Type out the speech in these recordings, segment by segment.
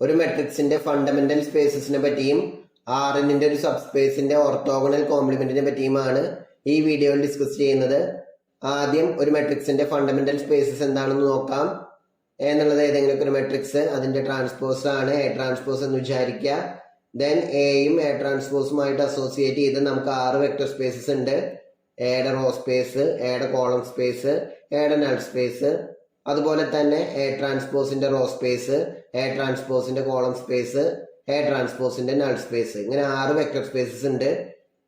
ഒരു മെട്രിക്സിന്റെ ഫണ്ടമെന്റൽ സ്പേസസിനെ പറ്റിയും Rnന്റെ ഒരു സബ് സ്പേസിന്റെ ഓർത്തോഗണൽ കോംപ്ലിമെന്റിനെ പറ്റിയുമാണ് ഈ വീഡിയോയിൽ ഡിസ്കസ് ചെയ്യുന്നത്. ആദ്യം ഒരു മെട്രിക്സിന്റെ ഫണ്ടമെന്റൽ സ്പേസസ് എന്താണെന്ന് നോക്കാം. എന്നുള്ളത് ഏതെങ്കിലും ഒരു മെട്രിക്സ് അതിന്റെ ട്രാൻസ്പോസ് ആണ് എ ട്രാൻസ്പോസ് എന്ന് വിചാരിക്കുക. ദെൻ എയും എ ട്രാൻസ്പോസുമായിട്ട് അസോസിയേറ്റ് ചെയ്ത് നമുക്ക് 6 വെക്ടർ സ്പേസസ് ഉണ്ട്. എയുടെ റോ സ്പേസ്, എയുടെ കോളം സ്പേസ്, എയുടെ നൾ സ്പേസ്, അതുപോലെ തന്നെ എ ട്രാൻസ്പോസിന്റെ റോ സ്പേസ്, എ ട്രാൻസ്പോസിന്റെ കോളം സ്പേസ്, എ ട്രാൻസ്പോസിന്റെ നൾ സ്പേസ്, ഇങ്ങനെ 6 വെക്ടർ സ്പേസസ് ഉണ്ട്.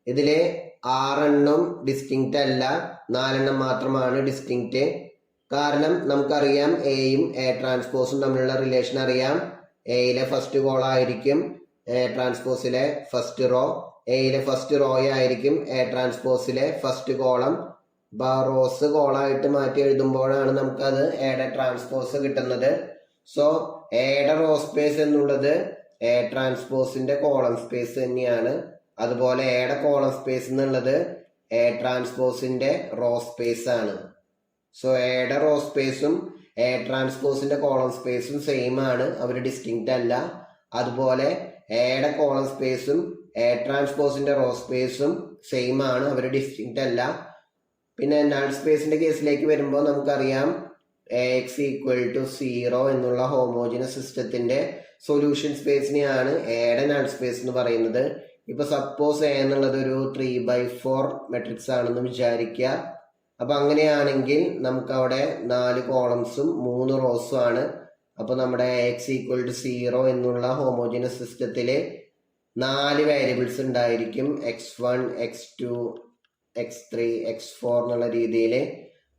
ഇതിലെ 6 ഡിസ്റ്റിങ്ക്റ്റ് അല്ല, 4 മാത്രമാണ് ഡിസ്റ്റിങ്ക്റ്റ്. കാരണം നമുക്കറിയാം എയും എ ട്രാൻസ്പോസും തമ്മിലുള്ള റിലേഷൻ അറിയാം. എയിലെ ഫസ്റ്റ് കോളായിരിക്കും എ ട്രാൻസ്പോസിലെ ഫസ്റ്റ് റോ, എയിലെ ഫസ്റ്റ് റോ ആയിരിക്കും എ ട്രാൻസ്പോസിലെ ഫസ്റ്റ് കോളം. റോസ് കോളായിട്ട് മാറ്റി എഴുതുമ്പോഴാണ് നമുക്കത് എയുടെ ട്രാൻസ്പോസ് കിട്ടുന്നത്. സോ എയുടെ റോ സ്പേസ് എന്നുള്ളത് എ ട്രാൻസ്പോസിന്റെ കോളം സ്പേസ് തന്നെയാണ്. അതുപോലെ എയുടെ കോളം സ്പേസ് എന്നുള്ളത് എ ട്രാൻസ്പോസിന്റെ റോ സ്പേസ് ആണ്. സോ എയുടെ റോ സ്പേസും എ ട്രാൻസ്പോസിന്റെ കോളം സ്പേസും സെയിം ആണ്, അവർ ഡിസ്റ്റിങ്ക്റ്റ് അല്ല. അതുപോലെ എയുടെ കോളം സ്പേസും എ ട്രാൻസ്പോസിന്റെ റോ സ്പേസും സെയിം ആണ്, അവർ ഡിസ്റ്റിങ്ക്റ്റ് അല്ല. പിന്നെ നൾ സ്പേസിന്റെ കേസിലേക്ക് വരുമ്പോൾ നമുക്കറിയാം Ax ഈക്വൽ ടു 0 എന്നുള്ള ഹോമോജിനസ് സിസ്റ്റത്തിന്റെ സൊല്യൂഷൻ സ്പേസിനെയാണ് എയുടെ നൾ സ്പേസ് എന്ന് പറയുന്നത്. ഇപ്പൊ സപ്പോസ് എ എന്നുള്ളത് ഒരു 3/4 മെട്രിക്സ് ആണെന്ന് വിചാരിക്കുക. അപ്പൊ അങ്ങനെയാണെങ്കിൽ നമുക്ക് അവിടെ 4 കോളംസും 3 റോസും ആണ്. അപ്പൊ നമ്മുടെ Ax ഈക്വൽ ടു 0 എന്നുള്ള ഹോമോജിനസ് സിസ്റ്റത്തില് 4 വേരിയബിൾസ് ഉണ്ടായിരിക്കും. x1, x2, x3, x4 എന്നുള്ള രീതിയിൽ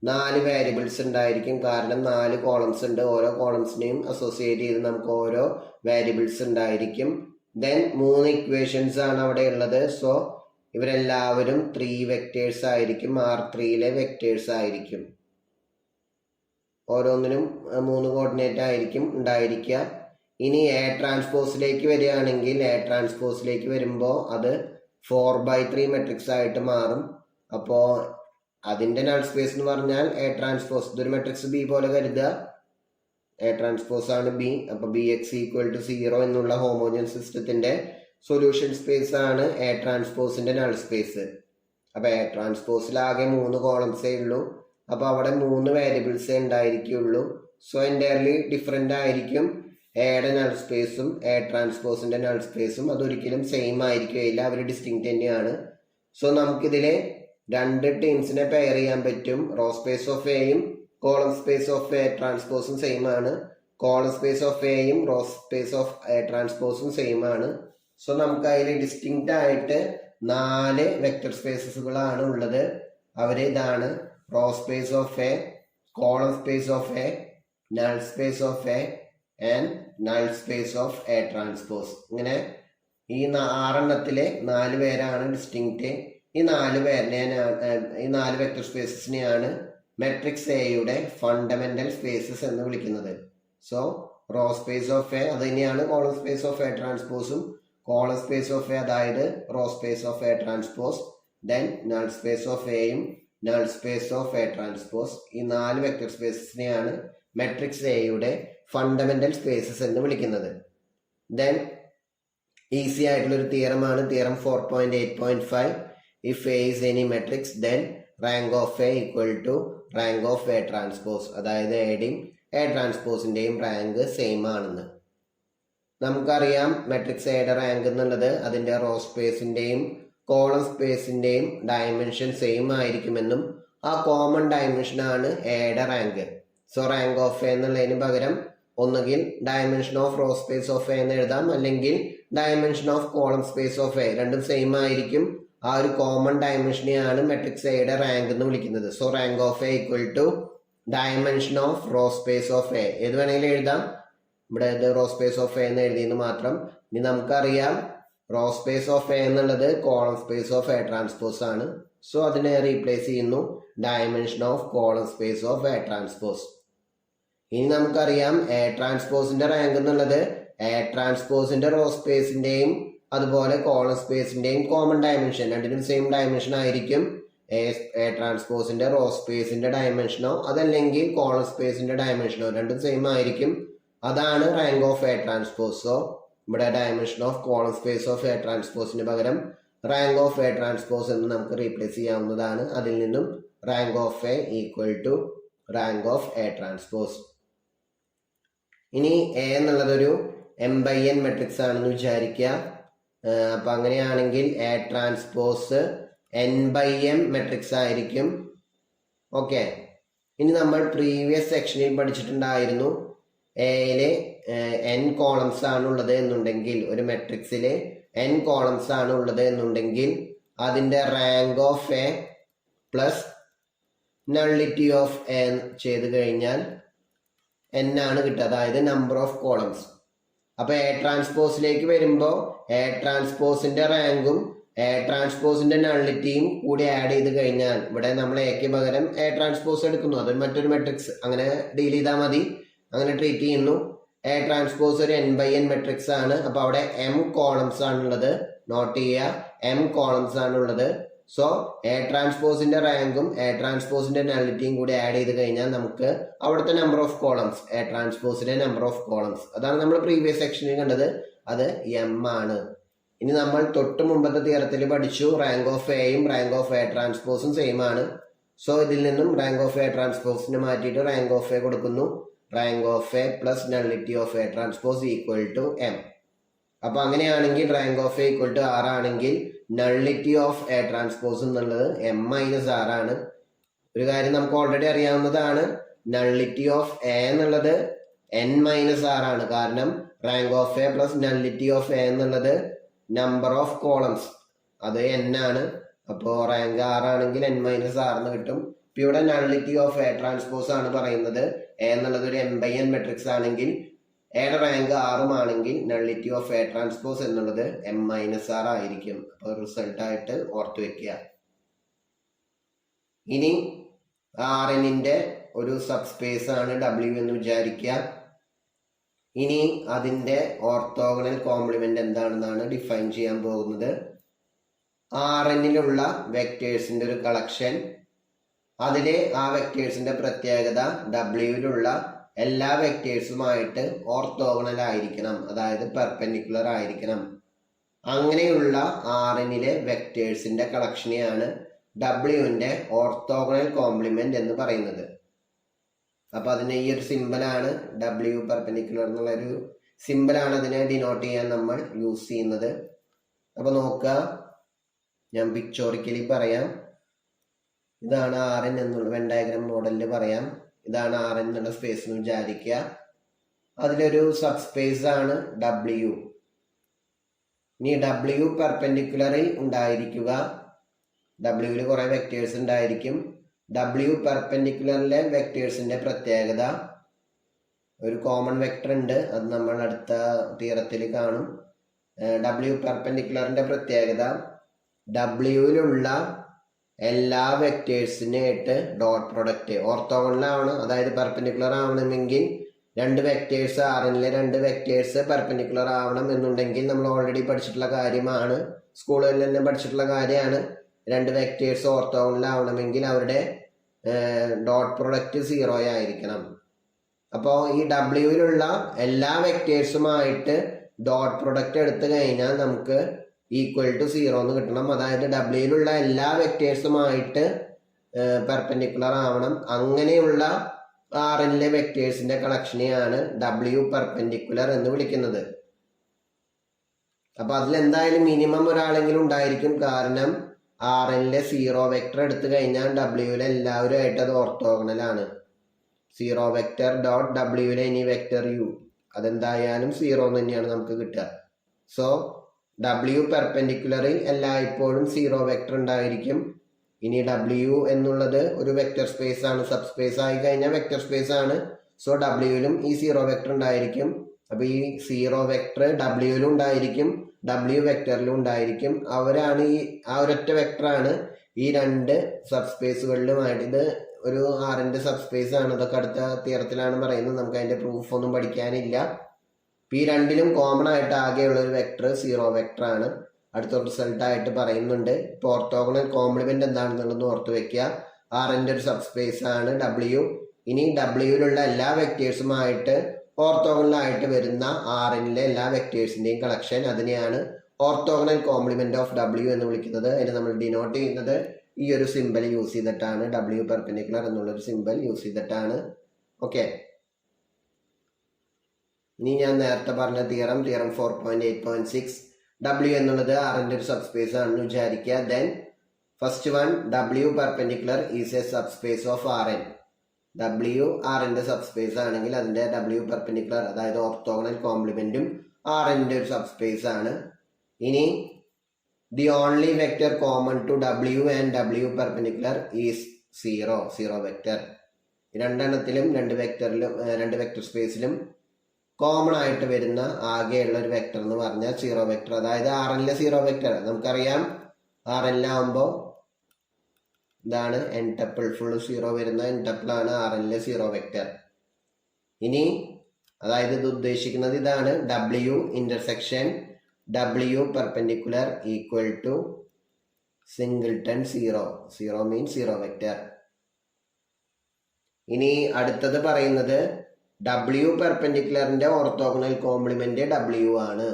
4 വേരിയബിൾസ് ഉണ്ടായിരിക്കും. കാരണം 4 കോളംസ് ഉണ്ട്, ഓരോ കോളംസിനെയും അസോസിയേറ്റ് ചെയ്ത് നമുക്ക് ഓരോ വേരിയബിൾസ് ഉണ്ടായിരിക്കും. ദെൻ 3 ഇക്വേഷൻസ് ആണ് അവിടെ ഉള്ളത്. സോ ഇവരെല്ലാവരും 3 വെക്ടേഴ്സ് ആയിരിക്കും, R3യിലെ വെക്ടേഴ്സ് ആയിരിക്കും. ഓരോന്നിനും 3 കോർഡിനേറ്റ് ആയിരിക്കും ഉണ്ടായിരിക്കുക. ഇനി എ ട്രാൻസ്പോസിലേക്ക് വരികയാണെങ്കിൽ എ ട്രാൻസ്പോസിലേക്ക് വരുമ്പോൾ അത് 4/3 മെട്രിക്സ് ആയിട്ട് മാറും. അപ്പോൾ അതിന്റെ നൾ സ്പേസ് എന്ന് പറഞ്ഞാൽ എ ട്രാൻസ്പോസ്, ഇതൊരു മെട്രിക്സ് ബി പോലെ കരുതുക, എ ട്രാൻസ്പോസ് ആണ് ബി. അപ്പൊ Bx ഈക്വൽ ടു 0 എന്നുള്ള ഹോമോജൻ സിസ്റ്റത്തിന്റെ സൊല്യൂഷൻ സ്പേസ് ആണ് എ ട്രാൻസ്പോസിന്റെ നൾ സ്പേസ്. അപ്പൊ എ ട്രാൻസ്പോസിലാകെ 3 കോളംസേ ഉള്ളൂ. അപ്പൊ അവിടെ 3 വേരിയബിൾസേ ഉണ്ടായിരിക്കുള്ളൂ. സോ എൻറ്റയർലി ഡിഫറെന്റ് ആയിരിക്കും എയുടെ നൾ സ്പേസും എ ട്രാൻസ്പോസിന്റെ നൾ സ്പേസും. അതൊരിക്കലും സെയിം ആയിരിക്കുകയില്ല, അവർ ഡിസ്റ്റിങ്ക്റ്റ് തന്നെയാണ്. സോ നമുക്കിതിലെ 2 ടീംസിനെ പെയർ ചെയ്യാൻ പറ്റും. റോ സ്പേസ് ഓഫ് എയും കോളം സ്പേസ് ഓഫ് എ ട്രാൻസ്പോസും സെയിം ആണ്. കോളം സ്പേസ് ഓഫ് എയും റോ സ്പേസ് ഓഫ് എ ട്രാൻസ്പോസും സെയിം ആണ്. സോ നമുക്ക് അതിൽ ഡിസ്റ്റിങ്ക്റ്റ് ആയിട്ട് 4 വെക്ടർ സ്പേസസുകളാണ് ഉള്ളത്. അവര് ഇതാണ്: row space of A, column space of A, null space of A and null space of A transpose. ഇങ്ങനെ ഈ 6 4 പേരാണ് ഡിസ്റ്റിങ്ക്റ്റ്. ഈ 4 വെക്ടർ സ്പേസസിനെയാണ് മെട്രിക്സ് എയുടെ ഫണ്ടമെന്റൽ സ്പേസസ് എന്ന് വിളിക്കുന്നത്. So row space of A അത് തന്നെയാണ് കോളം സ്പേസ് ഓഫ് എ ട്രാൻസ്പോസും. കോളം സ്പേസ് ഓഫ് എ അതായത് row space of A transpose, then null space of എയും null space of A transpose. ഈ 4 വെക്ടർ സ്പേസസിനെയാണ് മെട്രിക്സ് എയുടെ ഫണ്ടമെന്റൽ സ്പേസസ് എന്ന് വിളിക്കുന്നത്. ദെൻ ഈസി ആയിട്ടുള്ള ഒരു തിയറമാണ് theorem 4.8.5. If A is any matrix, then rank of A equal to rank of A transpose. അതായത് എയുടെയും എ ട്രാൻസ്പോസിന്റെയും റാങ്ക് സെയിം ആണെന്ന് നമുക്കറിയാം. മെട്രിക്സ് എയുടെ റാങ്ക് എന്നുള്ളത് അതിന്റെ റോ സ്പേസിന്റെയും കോളം സ്പേസിന്റെയും ഡയമെൻഷൻ സെയിം ആയിരിക്കുമെന്നും ആ കോമൺ ഡയമെൻഷൻ ആണ് എയുടെ rank. So rank of A എന്നുള്ളതിന് പകരം ഒന്നുകിൽ dimension of row space of A എന്ന് എഴുതാം, അല്ലെങ്കിൽ dimension of column space of A. രണ്ടും സെയിം ആയിരിക്കും. ആ ഒരു കോമൺ ഡയമെൻഷനെയാണ് മെട്രിക്സ് എയുടെ റാങ്ക് എന്ന് വിളിക്കുന്നത്. So rank of A equal to dimension of row space of A. ഏത് വേണമെങ്കിലും എഴുതാം, ഇവിടെ റോ സ്പേസ് ഓഫ് എ എന്ന് എഴുതിയെന്ന് മാത്രം. ഇനി നമുക്കറിയാം റോ സ്പേസ് ഓഫ് എ എന്നുള്ളത് column space of A transpose ആണ്. സോ അതിനെ റീപ്ലേസ് ചെയ്യുന്നു dimension of column space of A transpose. ഇനി നമുക്കറിയാം എ ട്രാൻസ്പോസിന്റെ റാങ്ക് എന്നുള്ളത് എ ട്രാൻസ്പോസിന്റെ റോ സ്പേസിന്റെയും അതുപോലെ കോളം സ്പേസിന്റെയും കോമൺ ഡയമെൻഷൻ, രണ്ടിനും സെയിം ഡയമെൻഷൻ ആയിരിക്കും. എ ട്രാൻസ്പോസിന്റെ റോ സ്പേസിന്റെ ഡയമെൻഷനോ അതല്ലെങ്കിൽ കോളം സ്പേസിന്റെ ഡയമെൻഷനോ രണ്ടും സെയിം ആയിരിക്കും. അതാണ് rank of A transpose. So ഇവിടെ dimension of column space of A ട്രാൻസ്പോസിന് പകരം റാങ്ക് ഓഫ് എ ട്രാൻസ്പോസ് എന്ന് നമുക്ക് റീപ്ലേസ് ചെയ്യാവുന്നതാണ്. അതിൽ നിന്നും rank of A equal to rank of A transpose. ഇനി എ എന്നുള്ളതൊരു m/n മെട്രിക്സ് ആണെന്ന് വിചാരിക്കുക. അപ്പം അങ്ങനെയാണെങ്കിൽ എ ട്രാൻസ്പോസ് n/m മെട്രിക്സ് ആയിരിക്കും. ഓക്കെ, ഇനി നമ്മൾ പ്രീവിയസ് സെക്ഷനിൽ പഠിച്ചിട്ടുണ്ടായിരുന്നു എയിലെ n കോളംസ് ആണ് ഉള്ളത് എന്നുണ്ടെങ്കിൽ, ഒരു മെട്രിക്സിലെ n കോളംസ് ആണ് ഉള്ളത് എന്നുണ്ടെങ്കിൽ അതിൻ്റെ rank of A plus nullity of A ചെയ്ത് കഴിഞ്ഞാൽ n ആണ് കിട്ടുക, അതായത് നമ്പർ ഓഫ് കോളംസ്. അപ്പോൾ എ ട്രാൻസ്പോസിലേക്ക് വരുമ്പോൾ എ ട്രാൻസ്പോസിന്റെ റാങ്കും എ ട്രാൻസ്പോസിന്റെ നള്ളിറ്റിയും കൂടി ആഡ് ചെയ്ത് കഴിഞ്ഞാൽ, ഇവിടെ നമ്മൾ എക്ക് പകരം എ ട്രാൻസ്പോസ് എടുക്കുന്നു, അതൊരു മറ്റൊരു മെട്രിക്സ്, അങ്ങനെ ഡീൽ ചെയ്താൽ മതി, അങ്ങനെ ട്രീറ്റ് ചെയ്യുന്നു. എ ട്രാൻസ്പോസ് ഒരു n/n മെട്രിക്സ് ആണ്. അപ്പോൾ അവിടെ m കോളംസ് ആണുള്ളത്, നോട്ട് ചെയ്യുക, m കോളംസ് ആണുള്ളത്. സോ എ ട്രാൻസ്പോസിന്റെ റാങ്കും എ ട്രാൻസ്പോസിന്റെ നള്ളിറ്റിയും കൂടി ആഡ് ചെയ്ത് കഴിഞ്ഞാൽ നമുക്ക് അവിടുത്തെ നമ്പർ ഓഫ് കോളംസ്, എ ട്രാൻസ്പോസിന്റെ നമ്പർ ഓഫ് കോളംസ്, അതാണ് നമ്മൾ പ്രീവിയസ് സെക്ഷനിൽ കണ്ടത്, അത് m ആണ്. ഇനി നമ്മൾ തൊട്ട് മുമ്പത്തെ തിയറത്തിൽ പഠിച്ചു റാങ്ക് ഓഫ് എയും റാങ്ക് ഓഫ് എ ട്രാൻസ്പോസും സെയിം ആണ്. സോ ഇതിൽ നിന്നും റാങ്ക് ഓഫ് എ ട്രാൻസ്പോസിന് മാറ്റിയിട്ട് റാങ്ക് ഓഫ് എ കൊടുക്കുന്നു. Rank of A plus nullity of A transpose equal to m. അപ്പൊ അങ്ങനെയാണെങ്കിൽ rank of A equal to 6 ആണെങ്കിൽ നള്ളിറ്റി ഓഫ് എ ട്രാൻസ്പോസ് എന്നുള്ളത് m-6 ആണ്. ഒരു കാര്യം നമുക്ക് ഓൾറെഡി അറിയാവുന്നതാണ്, നള്ളിറ്റി ഓഫ് എ എന്നുള്ളത് n-6 ആണ്. കാരണം rank of A plus nullity of A എന്നുള്ളത് നമ്പർ ഓഫ് കോളംസ്, അത് n ആണ്. അപ്പോൾ റാങ്ക് 6 ആണെങ്കിൽ n-6 എന്ന് കിട്ടും. ഇപ്പൊ ഇവിടെ നള്ളിറ്റി ഓഫ് എ ട്രാൻസ്പോസ് ആണ് പറയുന്നത്. എ എന്നുള്ളത് ഒരു m/n മെട്രിക്സ് ആണെങ്കിൽ എയുടെ റാങ്ക് 6 ആണെങ്കിൽ നള്ളിറ്റി ഓഫ് എ ട്രാൻസ്പോസ് എന്നുള്ളത് m-6 ആയിരിക്കും. അപ്പോൾ റിസൾട്ട് ആയിട്ട് ഓർത്ത് വെക്കുക. ഇനി Rnന്റെ ഒരു സബ് സ്പേസ് ആണ് W എന്ന് വിചാരിക്കുക. ഇനി അതിന്റെ ഓർത്തോഗണൽ കോംപ്ലിമെന്റ് എന്താണെന്നാണ് ഡിഫൈൻ ചെയ്യാൻ പോകുന്നത്. Rnലുള്ള വെക്ടേഴ്സിന്റെ ഒരു കളക്ഷൻ, അതിലെ ആ വെക്ടേഴ്സിന്റെ പ്രത്യേകത Wയിലുള്ള എല്ലാ വെക്ടേഴ്സുമായിട്ട് ഓർത്തോഗണൽ ആയിരിക്കണം, അതായത് പെർപെൻഡിക്കുലർ ആയിരിക്കണം. അങ്ങനെയുള്ള Rnലെ വെക്ടേഴ്സിന്റെ കളക്ഷനെയാണ് Wന്റെ ഓർത്തോഗണൽ കോംപ്ലിമെന്റ് എന്ന് പറയുന്നത്. അപ്പൊ അതിന് ഈ ഒരു സിമ്പിളാണ് W പെർപെൻഡിക്കുലർ എന്നുള്ളൊരു സിമ്പിളാണ് അതിനെ ഡിനോട്ട് ചെയ്യാൻ നമ്മൾ യൂസ് ചെയ്യുന്നത്. അപ്പൊ നോക്കുക, ഞാൻ പിക്ചോറിക്കലി പറയാം. ഇതാണ് Rn എന്നുള്ള വെൻ ഡയഗ്രാം മോഡലിൽ പറയാം. ഇതാണ് Rn എന്നുള്ള സ്പേസ് എന്ന് വിചാരിക്കുക. അതിലൊരു സബ് സ്പേസ് ആണ് W. ഇനി W പെർപെൻഡിക്കുലറിൽ ഉണ്ടായിരിക്കുക. Wയിൽ കുറെ വെക്ടേഴ്സ് ഉണ്ടായിരിക്കും. W പെർപെൻഡിക്കുലറിലെ വെക്ടേഴ്സിന്റെ പ്രത്യേകത, ഒരു കോമൺ വെക്ടർ ഉണ്ട്, അത് നമ്മൾ അടുത്ത തിയറത്തിൽ കാണും. W പെർപെൻഡിക്കുലറിന്റെ പ്രത്യേകത Wയിലുള്ള എല്ലാ വെക്ടേഴ്സിനായിട്ട് ഡോട്ട് പ്രൊഡക്റ്റ് ഓർത്തോഗണലാണ്, അതായത് പെർപെൻഡിക്കുലർ ആവണമെങ്കിൽ രണ്ട് വെക്ടേഴ്സ് Rnലെ രണ്ട് വെക്ടേഴ്സ് പെർപെൻഡിക്കുലർ ആവണം എന്നുണ്ടെങ്കിൽ നമ്മൾ ഓൾറെഡി പഠിച്ചിട്ടുള്ള കാര്യമാണ്, സ്കൂളിൽ തന്നെ പഠിച്ചിട്ടുള്ള കാര്യമാണ്. രണ്ട് വെക്ടേഴ്സ് ഓർത്തോഗണൽ ആവണമെങ്കിൽ അവരുടെ ഡോട്ട് പ്രൊഡക്റ്റ് 0 ആയിരിക്കണം. അപ്പോൾ ഈ Wയിലുള്ള എല്ലാ വെക്ടേഴ്സുമായിട്ട് ഡോട്ട് പ്രൊഡക്റ്റ് എടുത്തു കഴിഞ്ഞാൽ നമുക്ക് ഈക്വൽ ടു 0 എന്ന് കിട്ടണം. അതായത് Wയിലുള്ള എല്ലാ വെക്ടേഴ്സുമായിട്ട് പെർപെൻഡിക്കുലർ ആവണം. അങ്ങനെയുള്ള Rnലെ വെക്ടേഴ്സിന്റെ കളക്ഷനെയാണ് W പെർപെൻഡിക്കുലർ എന്ന് വിളിക്കുന്നത്. അപ്പൊ അതിലെന്തായാലും മിനിമം ഒരാളെങ്കിലും ഉണ്ടായിരിക്കും. കാരണം Rnലെ 0 വെക്ടർ എടുത്തു കഴിഞ്ഞാൽ Wയിലെ എല്ലാവരും ആയിട്ട് അത് ഓർത്തോഗണലാണ്. 0 വെക്ടർ ഡോട്ട് Wയിലെ ഇനി വെക്ടർ u, അതെന്തായാലും 0 തന്നെയാണ് നമുക്ക് കിട്ടുക. സോ W പെർപെൻഡിക്കുലറിൽ എല്ലായ്പ്പോഴും 0 വെക്ടർ ഉണ്ടായിരിക്കും. ഇനി W എന്നുള്ളത് ഒരു വെക്ടർ സ്പേസ് ആണ്, സബ് സ്പേസ് ആയി കഴിഞ്ഞാൽ വെക്ടർ സ്പേസ് ആണ്. സോ Wയിലും ഈ 0 വെക്ടർ ഉണ്ടായിരിക്കും. അപ്പൊ ഈ 0 വെക്ടർ Wയിലും ഉണ്ടായിരിക്കും, W വെക്ടറിലും ഉണ്ടായിരിക്കും. അവരാണ് ആ ഒരൊറ്റ വെക്ടറാണ് ഈ രണ്ട് സബ് സ്പേസുകളിലുമായിട്ട്. ഇത് ഒരു Rന്റെ സബ് സ്പേസ് ആണ്, അതൊക്കെ അടുത്ത തിയറത്തിലാണ് പറയുന്നത്, നമുക്ക് അതിന്റെ പ്രൂഫ് ഒന്നും പഠിക്കാനില്ല. ഈ രണ്ടിലും കോമൺ ആയിട്ട് ആകെയുള്ള ഒരു വെക്ടർ 0 വെക്ടർ ആണ്. അടുത്ത റിസൾട്ട് ആയിട്ട് പറയുന്നുണ്ട്. ഇപ്പൊ ഓർത്തോഗണൽ കോംപ്ലിമെന്റ് എന്താണെന്നുള്ളത് ഓർത്ത് വെക്കുക. Rന്റെ ഒരു സബ് സ്പേസ് ആണ് W. ഇനി Wയിലുള്ള എല്ലാ വെക്ടേഴ്സുമായിട്ട് ഓർത്തോഗണലായിട്ട് വരുന്ന Rnലെ എല്ലാ വെക്ടേഴ്സിന്റെയും കളക്ഷൻ, അതിനെയാണ് ഓർത്തോഗണൽ കോംപ്ലിമെന്റ് ഓഫ് W എന്ന് വിളിക്കുന്നത്. അതിന് നമ്മൾ ഡിനോട്ട് ചെയ്യുന്നത് ഈ ഒരു സിമ്പൽ യൂസ് ചെയ്തിട്ടാണ്, W പെർപെൻഡിക്കുലർ എന്നുള്ളൊരു സിമ്പൽ യൂസ് ചെയ്തിട്ടാണ്. ഓക്കെ, ഇനി ഞാൻ നേരത്തെ പറഞ്ഞ തിയറം 4.8.6, W എന്നുള്ളത് Rന്റെ ഒരു സബ്സ്പേസ് ആണെന്ന് വിചാരിക്കുക. Then first one, W perpendicular is a subspace of Rn. W Rന്റെ സബ്സ്പേസ് ആണെങ്കിൽ അതിന്റെ W പെർപെൻഡിക്കുലർ, അതായത് ഓർത്തോഗണൽ കോംപ്ലിമെന്റും Rന്റെ ഒരു സബ്സ്പേസ് ആണ്. ഇനി the only vector common to W and W perpendicular is 0 vector. രണ്ടെണ്ണത്തിലും രണ്ട് വെക്ടർ സ്പേസിലും കോമൺ ആയിട്ട് വരുന്ന ആകെയുള്ള ഒരു വെക്ടർ എന്ന് പറഞ്ഞാൽ 0 വെക്ടർ. അതായത് Rnലെ 0 വെക്ടർ നമുക്കറിയാം. Rnലാവുമ്പോൾ ഇതാണ് n ടപ്പിൾ, ഫുൾ 0 വരുന്ന n ടപ്പിൾ ആണ് Rnലെ 0 വെക്ടർ. ഇനി അതായത് ഇത് ഉദ്ദേശിക്കുന്നത് ഇതാണ്, W intersection W perpendicular equal to singleton 0 means 0 vector. ഇനി അടുത്തത് പറയുന്നത് W പെർപെൻഡിക്കുലറിന്റെ ഓർത്തോഗണൽ കോംപ്ലിമെന്റ് W ആണ്.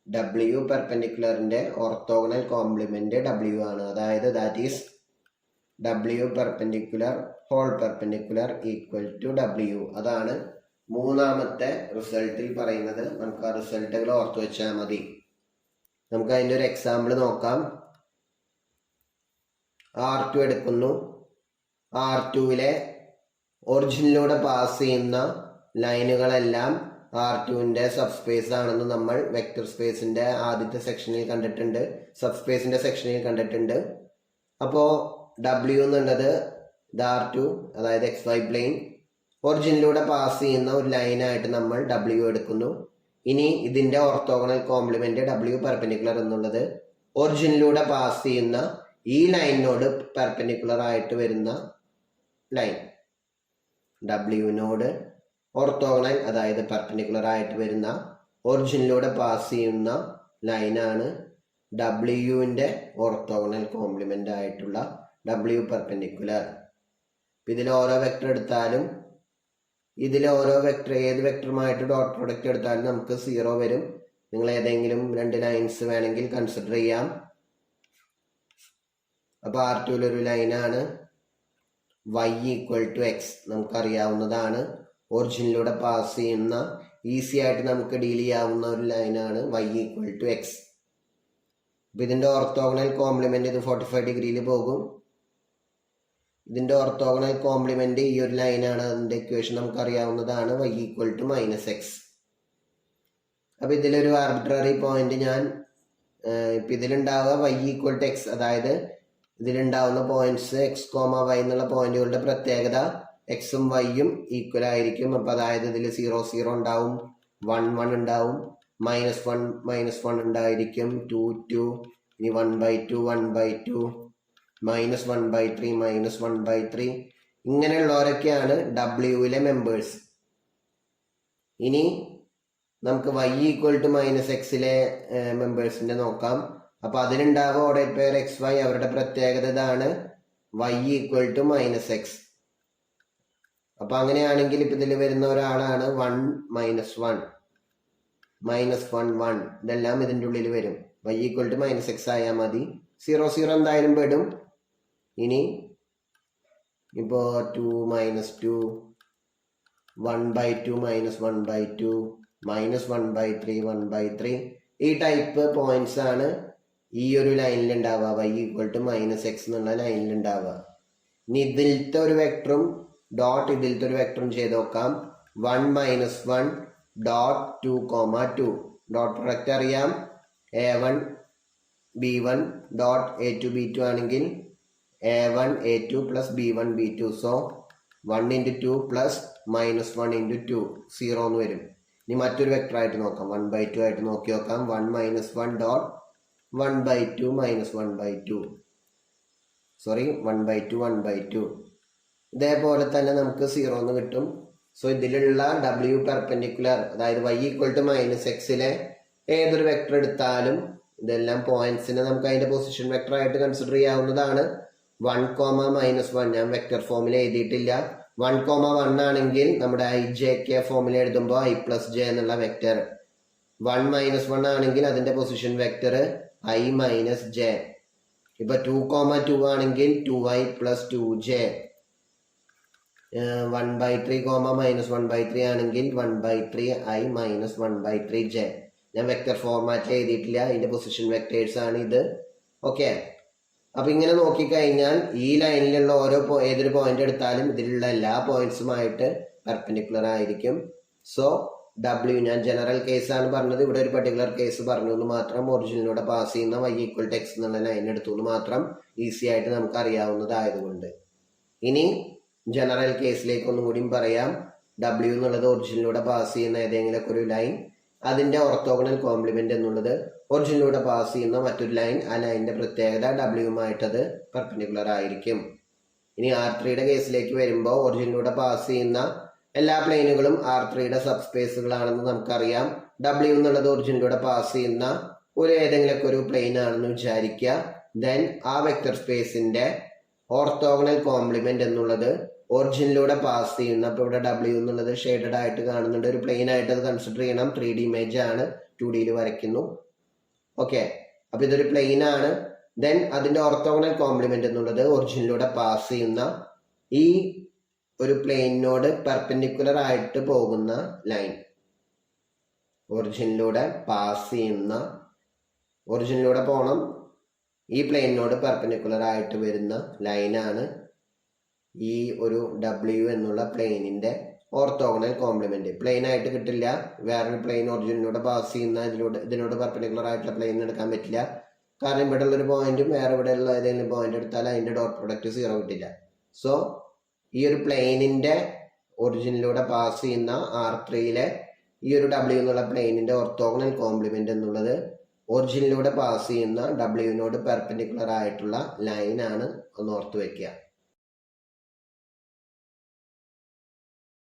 W പെർപെൻഡിക്കുലറിന്റെ ഓർത്തോഗണൽ കോംപ്ലിമെന്റ് W ആണ്. അതായത് that is W perpendicular whole perpendicular equal to W. അതാണ് മൂന്നാമത്തെ റിസൾട്ടിൽ പറയുന്നത്. നമുക്ക് ആ റിസൾട്ടുകൾ ഓർത്തു വെച്ചാൽ മതി. നമുക്ക് അതിൻ്റെ ഒരു എക്സാമ്പിൾ നോക്കാം. R2 എടുക്കുന്നു. R2വിലെ ഒറിജിനിലൂടെ പാസ് ചെയ്യുന്ന ലൈനുകളെല്ലാം R2വിന്റെ സബ്സ്പേസ് ആണെന്ന് നമ്മൾ വെക്ടർ സ്പേസിന്റെ ആദ്യത്തെ സെക്ഷനിൽ കണ്ടിട്ടുണ്ട്, സബ്സ്പേസിന്റെ സെക്ഷനിൽ കണ്ടിട്ടുണ്ട്. അപ്പോൾ W എന്നുള്ളത് R2, അതായത് XY പ്ലെയിൻ, ഒറിജിനിലൂടെ പാസ് ചെയ്യുന്ന ഒരു ലൈനായിട്ട് നമ്മൾ W എടുക്കുന്നു. ഇനി ഇതിന്റെ ഓർത്തോഗണൽ കോംപ്ലിമെന്റ് W പെർപെൻഡിക്കുലർ എന്നുള്ളത് ഒറിജിനിലൂടെ പാസ് ചെയ്യുന്ന ഈ ലൈനിനോട് പെർപെൻഡിക്കുലർ ആയിട്ട് വരുന്ന ലൈൻ, Wനോട് ഓർത്തോഗണൽ, അതായത് പെർപെൻഡിക്കുലർ ആയിട്ട് വരുന്ന ഒറിജിനിലൂടെ പാസ് ചെയ്യുന്ന ലൈനാണ് Wന്റെ ഓർത്തോഗണൽ കോംപ്ലിമെന്റ് ആയിട്ടുള്ള W പെർപെൻഡിക്കുലർ. ഇതിൽ ഓരോ വെക്ടർ എടുത്താലും, ഇതിലെ ഓരോ വെക്ടർ ഏത് വെക്ടറുമായിട്ട് ഡോട്ട് പ്രൊഡക്റ്റ് എടുത്താലും നമുക്ക് 0 വരും. നിങ്ങൾ ഏതെങ്കിലും രണ്ട് ലൈൻസ് വേണമെങ്കിൽ കൺസിഡർ ചെയ്യാം. അപ്പൊ R2ലൊരു ലൈനാണ് y ഈക്വൽ ടു x, നമുക്കറിയാവുന്നതാണ്. ഒറിജിനിലൂടെ പാസ് ചെയ്യുന്ന, ഈസി ആയിട്ട് നമുക്ക് ഡീൽ ചെയ്യാവുന്ന ഒരു ലൈനാണ് y ഈക്വൽ ടു x. അപ്പൊ ഇതിന്റെ ഓർത്തോഗണൽ കോംപ്ലിമെന്റ് ഇത് 45 ഡിഗ്രിയിൽ പോകും. ഇതിന്റെ ഓർത്തോഗണൽ കോംപ്ലിമെന്റ് ഈ ഒരു ലൈനാണ്. അതിന്റെ ഇക്വേഷൻ നമുക്ക് അറിയാവുന്നതാണ്, y ഈക്വൽ ടു -x. അപ്പൊ ഇതിലൊരു ആർബിട്രറി പോയിന്റ് ഞാൻ ഇപ്പൊ ഇതിലുണ്ടാവുക y ഈക്വൽ ടു x, അതായത് ഇതിലുണ്ടാവുന്ന പോയിന്റ്സ് x, y എന്നുള്ള പോയിന്റുകളുടെ പ്രത്യേകത എക്സും വൈയും ഈക്വൽ ആയിരിക്കും. അപ്പൊ അതായത് ഇതിൽ 0 0 ഉണ്ടാവും, 1 1 ഉണ്ടാവും, -1 ഉണ്ടായിരിക്കും, 2 2, ഇനി 1/2 1/2, -1/3 -1/3, ഇങ്ങനെയുള്ളവരൊക്കെയാണ് Wയിലെ മെമ്പേഴ്സ്. ഇനി നമുക്ക് y ഈക്വൽ ടു -xലെ മെമ്പേഴ്സിന്റെ നോക്കാം. അപ്പൊ അതിലുണ്ടാവുക ഓർഡേറ്റ് പെയർ XY, അവരുടെ പ്രത്യേകത ഇതാണ്, y ഈക്വൽ ടു -x. അപ്പൊ അങ്ങനെയാണെങ്കിൽ ഇപ്പൊ ഇതിൽ വരുന്ന ഒരാളാണ് 1 -1 -1 1, ഇതെല്ലാം ഇതിൻ്റെ ഉള്ളിൽ വരും. y ഈക്വൽ ടു -x ആയാൽ മതി. 0 0 എന്തായാലും പെടും. ഇനി ഇപ്പോ 2 -2, 1/2 -1/2, -1/3 1/3, ഈ ടൈപ്പ് പോയിന്റ്സ് ആണ് ഈ ഒരു ലൈനിൽ ഉണ്ടാവുക, y ഈക്വൽ ടു -x എന്നുള്ള ലൈനിൽ ഉണ്ടാവുക. ഇനി ഇതിലത്തെ ഒരു വെക്ടറും ഡോട്ട് ഇതിലത്തെ ഒരു വെക്ടറും ചെയ്ത് നോക്കാം. 1 -1 ഡോട്ട് 2, 2, ഡോട്ട് പ്രൊഡക്റ്റ് അറിയാം, a1 b1 dot a2 b2 ആണെങ്കിൽ a1 a2 plus b1 b2. So 1 × 2 plus -1 × 2 0 എന്ന് വരും. ഇനി മറ്റൊരു വെക്ടർ ആയിട്ട് നോക്കാം, 1/2 ആയിട്ട് നോക്കി നോക്കാം. 1 -1 ഡോട്ട് 1/2 -1/2, സോറി 1/2 1/2. ഇതേപോലെ തന്നെ നമുക്ക് 0 എന്ന് കിട്ടും. സോ ഇതിലുള്ള W പെർപെൻഡിക്കുലർ, അതായത് y ഈക്വൽ ടു -xലെ ഏതൊരു വെക്ടർ എടുത്താലും ഇതെല്ലാം പോയിന്റ്സിനെ നമുക്ക് അതിന്റെ പൊസിഷൻ വെക്ടർ ആയിട്ട് കൺസിഡർ ചെയ്യാവുന്നതാണ്. 1, -1 ഞാൻ വെക്ടർ ഫോമിൽ എഴുതിയിട്ടില്ല. 1,1 ആണെങ്കിൽ നമ്മുടെ IJK ഫോമിൽ എഴുതുമ്പോൾ I+J എന്നുള്ള വെക്ടർ, 1 - 1 ആണെങ്കിൽ അതിന്റെ പൊസിഷൻ വെക്ടർ I - J. ഇപ്പൊ 2,2 ആണെങ്കിൽ 2I + 2J. 1/3, -1/3 ആണെങ്കിൽ 1/3I - 1/3J. ഞാൻ വെക്ടർ ഫോർമാറ്റിൽ എഴുതിയിട്ടില്ല, ഇതിന്റെ പൊസിഷൻ വെക്ടേഴ്സ് ആണ് ഇത്. ഓക്കെ, അപ്പൊ ഇങ്ങനെ നോക്കിക്കഴിഞ്ഞാൽ ഈ ലൈനിലുള്ള ഏതൊരു പോയിന്റ് എടുത്താലും ഇതിലുള്ള എല്ലാ പോയിന്റ്സുമായിട്ട് പെർപെൻഡിക്കുലർ ആയിരിക്കും. സോ W ഞാൻ ജനറൽ കേസ് ആണ് പറഞ്ഞത്, ഇവിടെ ഒരു പെർട്ടിക്കുലർ കേസ് പറഞ്ഞു എന്ന് മാത്രം. ഒറിജിനിലൂടെ പാസ് ചെയ്യുന്ന y = x എന്നുള്ള ലൈൻ എടുത്തു എന്ന് മാത്രം, ഈസി ആയിട്ട് നമുക്ക് അറിയാവുന്നതായതുകൊണ്ട്. ഇനി ജനറൽ കേസിലേക്ക് ഒന്നും കൂടിയും പറയാം. W എന്നുള്ളത് ഒറിജിനിലൂടെ പാസ് ചെയ്യുന്ന ഏതെങ്കിലും ഒരു ലൈൻ, അതിന്റെ ഓർത്തോഗണൽ കോംപ്ലിമെന്റ് എന്നുള്ളത് ഒറിജിനിലൂടെ പാസ് ചെയ്യുന്ന മറ്റൊരു ലൈൻ, ആ ലൈനിന്റെ പ്രത്യേകത W-യുമായിട്ടത് പെർപെൻഡിക്കുലർ ആയിരിക്കും. ഇനി R3യുടെ കേസിലേക്ക് വരുമ്പോൾ ഒറിജിനിലൂടെ പാസ് ചെയ്യുന്ന എല്ലാ പ്ലെയിനുകളും R3യുടെ സബ്സ്പേസുകളാണെന്ന് നമുക്കറിയാം. W എന്നുള്ളത് ഒറിജിനിലൂടെ പാസ് ചെയ്യുന്ന ഏതെങ്കിലും ഒരു പ്ലെയിൻ ആണെന്ന് വിചാരിക്കുക. ദെൻ ആ വെക്ടർ സ്പേസിന്റെ ഓർത്തോഗണൽ കോംപ്ലിമെന്റ് എന്നുള്ളത് ഒറിജിനിലൂടെ പാസ് ചെയ്യുന്ന, ഇപ്പൊ ഇവിടെ W എന്നുള്ളത് ഷെയ്ഡഡ് ആയിട്ട് കാണുന്നുണ്ട്, ഒരു പ്ലെയിൻ ആയിട്ട് അത് കൺസിഡർ ചെയ്യണം. 3D ഇമേജ് ആണ്, 2Dയിൽ വരയ്ക്കുന്നു. ഓക്കെ, അപ്പൊ ഇതൊരു പ്ലെയിൻ ആണ്. ദെൻ അതിന്റെ ഓർത്തോഗണൽ കോംപ്ലിമെന്റ് എന്നുള്ളത് ഒറിജിനിലൂടെ പാസ് ചെയ്യുന്ന ഈ ഒരു പ്ലെയിനോട് പെർപെൻഡിക്കുലർ ആയിട്ട് പോകുന്ന ലൈൻ, ഒറിജിനിലൂടെ പാസ് ചെയ്യുന്ന, ഒറിജിനിലൂടെ പോകണം, ഈ പ്ലെയിനോട് പെർപെൻഡിക്കുലർ ആയിട്ട് വരുന്ന ലൈനാണ് ഈ ഒരു W എന്നുള്ള പ്ലെയിനിന്റെ ഓർത്തോഗണൽ കോംപ്ലിമെന്റ്. പ്ലെയിൻ ആയിട്ട് കിട്ടില്ല, വേറൊരു പ്ലെയിൻ ഒറിജിനിലൂടെ പാസ് ചെയ്യുന്ന ഇതിനോട് പെർപെൻഡിക്കുലർ ആയിട്ടുള്ള പ്ലെയിൻ എടുക്കാൻ പറ്റില്ല. കാരണം ഇവിടെ ഉള്ളൊരു പോയിന്റും വേറെ ഇവിടെ ഉള്ള ഏതെങ്കിലും പോയിന്റ് എടുത്താൽ അതിന്റെ ഡോട്ട് പ്രൊഡക്റ്റ് 0 കിട്ടില്ല. സോ ഈ ഒരു പ്ലെയിനിന്റെ ഒറിജിനിലൂടെ പാസ് ചെയ്യുന്ന R3യിലെ ഈ ഒരു W എന്നുള്ള പ്ലെയിനിന്റെ ഓർത്തോഗണൽ കോംപ്ലിമെന്റ് എന്നുള്ളത് ഒറിജിനിലൂടെ പാസ് ചെയ്യുന്ന W-നോട് പെർപെൻഡിക്കുലർ ആയിട്ടുള്ള ലൈനാണ്, ഒന്ന് ഓർത്ത് വെക്കുക.